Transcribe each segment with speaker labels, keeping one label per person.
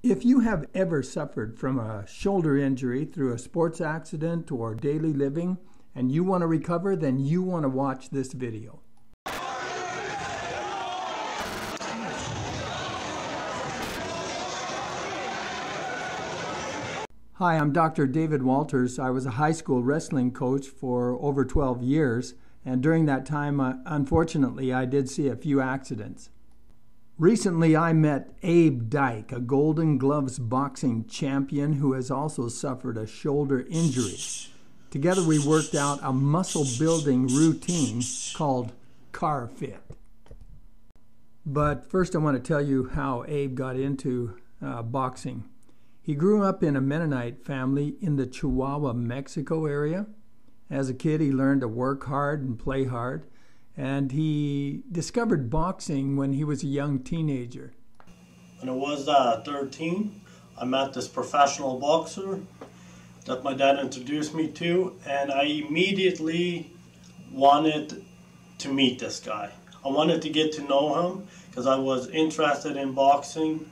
Speaker 1: If you have ever suffered from a shoulder injury through a sports accident or daily living and you want to recover, then you want to watch this video. Hi, I'm Dr. David Walters. I was a high school wrestling coach for over 12 years, and during that time, unfortunately, I did see a few accidents. Recently, I met Abe Dyck, a Golden Gloves boxing champion who has also suffered a shoulder injury. Together, we worked out a muscle-building routine called Car Fit. But first, I want to tell you how Abe got into boxing. He grew up in a Mennonite family in the Chihuahua, Mexico area. As a kid, he learned to work hard and play hard. And he discovered boxing when he was a young teenager.
Speaker 2: When I was 13, I met this professional boxer that my dad introduced me to, and I immediately wanted to meet this guy. I wanted to get to know him because I was interested in boxing,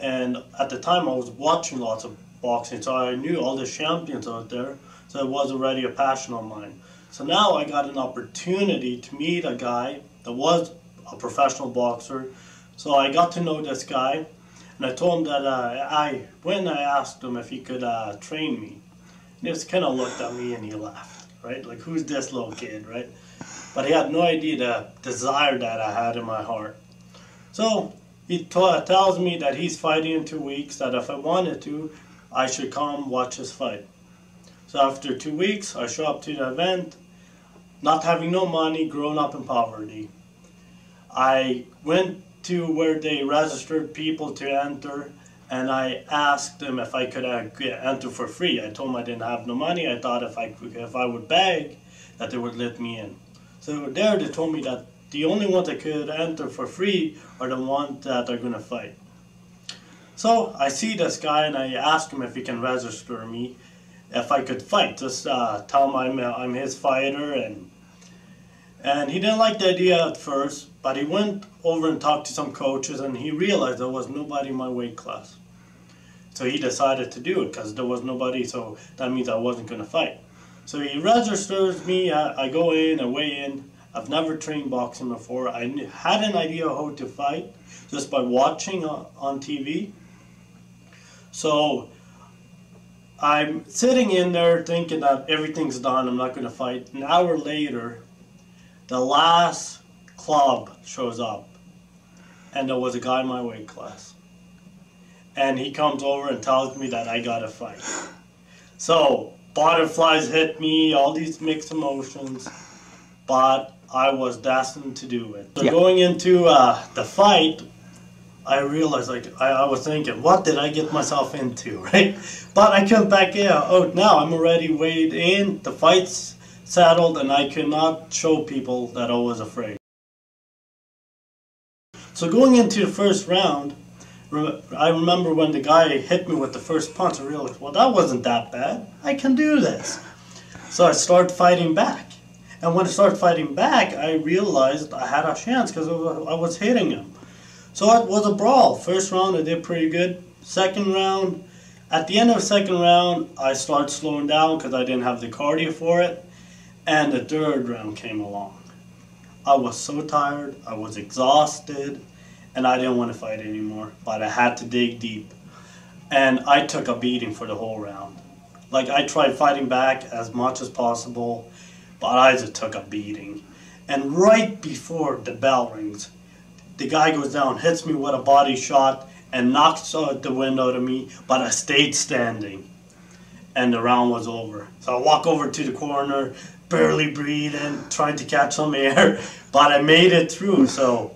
Speaker 2: and at the time I was watching lots of boxing, so I knew all the champions out there, so it was already a passion of mine. So now I got an opportunity to meet a guy that was a professional boxer. So I got to know this guy, and I told him that I asked him if he could train me. And he just kind of looked at me and he laughed, right? Like, who's this little kid, right? But he had no idea the desire that I had in my heart. So he tells me that he's fighting in 2 weeks, that if I wanted to, I should come watch his fight. So after 2 weeks, I show up to the event, not having no money, growing up in poverty. I went to where they registered people to enter, and I asked them if I could enter for free. I told them I didn't have no money. I thought if I would beg, that they would let me in. So there they told me that the only ones that could enter for free are the ones that are going to fight. So I see this guy and I ask him if he can register me, if I could fight. Just tell him I'm his fighter, and he didn't like the idea at first, but he went over and talked to some coaches and he realized there was nobody in my weight class. So he decided to do it because there was nobody, so that means I wasn't going to fight. So he registers me, I go in, I weigh in. I've never trained boxing before. I had an idea how to fight just by watching on TV. So I'm sitting in there thinking that everything's done, I'm not going to fight. An hour later, the last club shows up, and there was a guy in my weight class. And he comes over and tells me that I gotta fight. So, butterflies hit me, all these mixed emotions, but I was destined to do it. So going into the fight, I realized, I was thinking, what did I get myself into, right? But I couldn't back out now. I'm already weighed in, the fight's settled, and I could not show people that I was afraid. So going into the first round, I remember when the guy hit me with the first punch, I realized, well, that wasn't that bad. I can do this. So I started fighting back. And when I started fighting back, I realized I had a chance because I was hitting him. So it was a brawl. First round, I did pretty good. Second round, at the end of the second round, I started slowing down because I didn't have the cardio for it. And the third round came along. I was so tired, I was exhausted, and I didn't want to fight anymore. But I had to dig deep. And I took a beating for the whole round. Like, I tried fighting back as much as possible, but I just took a beating. And right before the bell rings, the guy goes down, hits me with a body shot, and knocks the wind out of me, but I stayed standing. And the round was over. So I walk over to the corner, barely breathing, trying to catch some air, but I made it through. So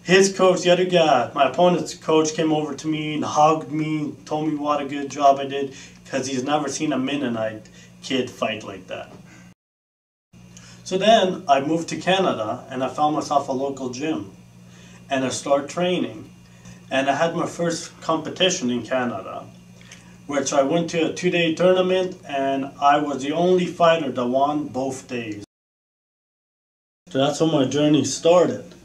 Speaker 2: his coach, the other guy, my opponent's coach, came over to me and hugged me, told me what a good job I did, because he's never seen a Mennonite kid fight like that. So then I moved to Canada and I found myself a local gym and I started training, and I had my first competition in Canada, which I went to a 2-day tournament, and I was the only fighter that won both days. So that's how my journey started.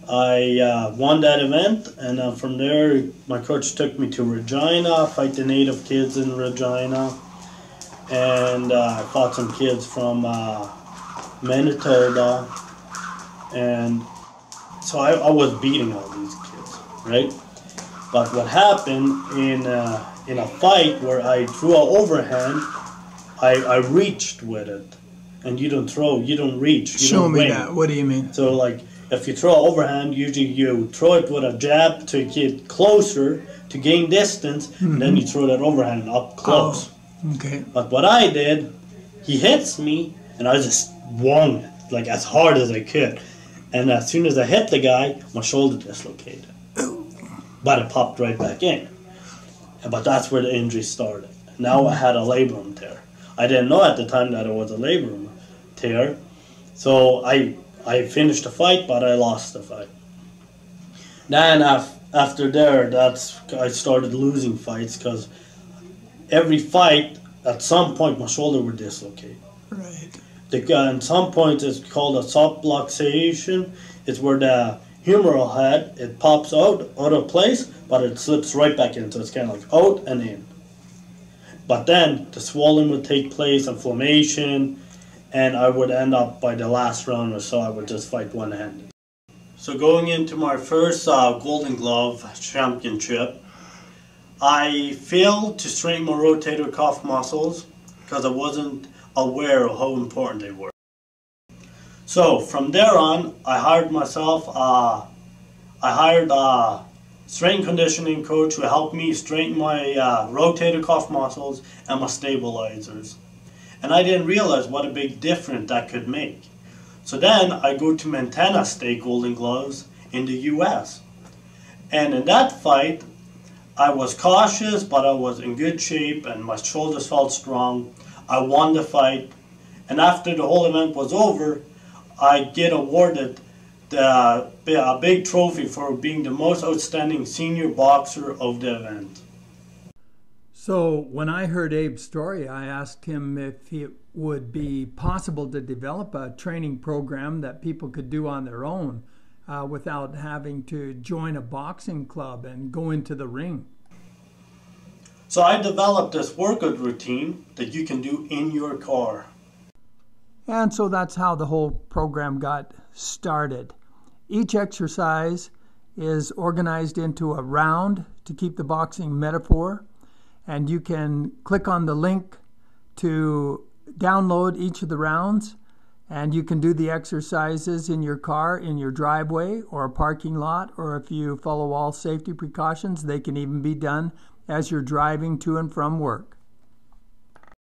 Speaker 2: I won that event, and from there, my coach took me to Regina, fight the native kids in Regina, and I fought some kids from Manitoba, and so I was beating all these kids, right? But what happened in a fight where I threw an overhand, I reached with it, and you don't throw, you don't reach. You
Speaker 1: Show
Speaker 2: don't
Speaker 1: me
Speaker 2: wing.
Speaker 1: that. What do you mean?
Speaker 2: So like, if you throw an overhand, usually you throw it with a jab to get closer, to gain distance, and then you throw that overhand up close.
Speaker 1: Oh, okay.
Speaker 2: But what I did, he hits me, and I just swung it, like as hard as I could. And as soon as I hit the guy, my shoulder dislocated. But it popped right back in. But that's where the injury started. Now I had a labrum tear. I didn't know at the time that it was a labrum tear. So I finished the fight, but I lost the fight. Then after there, I started losing fights because every fight, at some point, my shoulder would dislocate.
Speaker 1: Right.
Speaker 2: At some point, it's called a subluxation. It's where the humeral head, it pops out of place, but it slips right back in. So it's kind of like out and in. But then the swelling would take place, inflammation, and I would end up by the last round or so, I would just fight one-handed. So going into my first Golden Glove championship, I failed to straighten my rotator cuff muscles because I wasn't aware of how important they were. So from there on, I hired a strength and conditioning coach who helped me straighten my rotator cuff muscles and my stabilizers. And I didn't realize what a big difference that could make. So then I go to Montana State Golden Gloves in the US. And in that fight, I was cautious, but I was in good shape and my shoulders felt strong. I won the fight. And after the whole event was over, I get awarded a big trophy for being the most outstanding senior boxer of the event.
Speaker 1: So when I heard Abe's story, I asked him if it would be possible to develop a training program that people could do on their own without having to join a boxing club and go into the ring.
Speaker 2: So I developed this workout routine that you can do in your car.
Speaker 1: And so that's how the whole program got started. Each exercise is organized into a round to keep the boxing metaphor. And you can click on the link to download each of the rounds, and you can do the exercises in your car, in your driveway, or a parking lot, or if you follow all safety precautions, they can even be done as you're driving to and from work.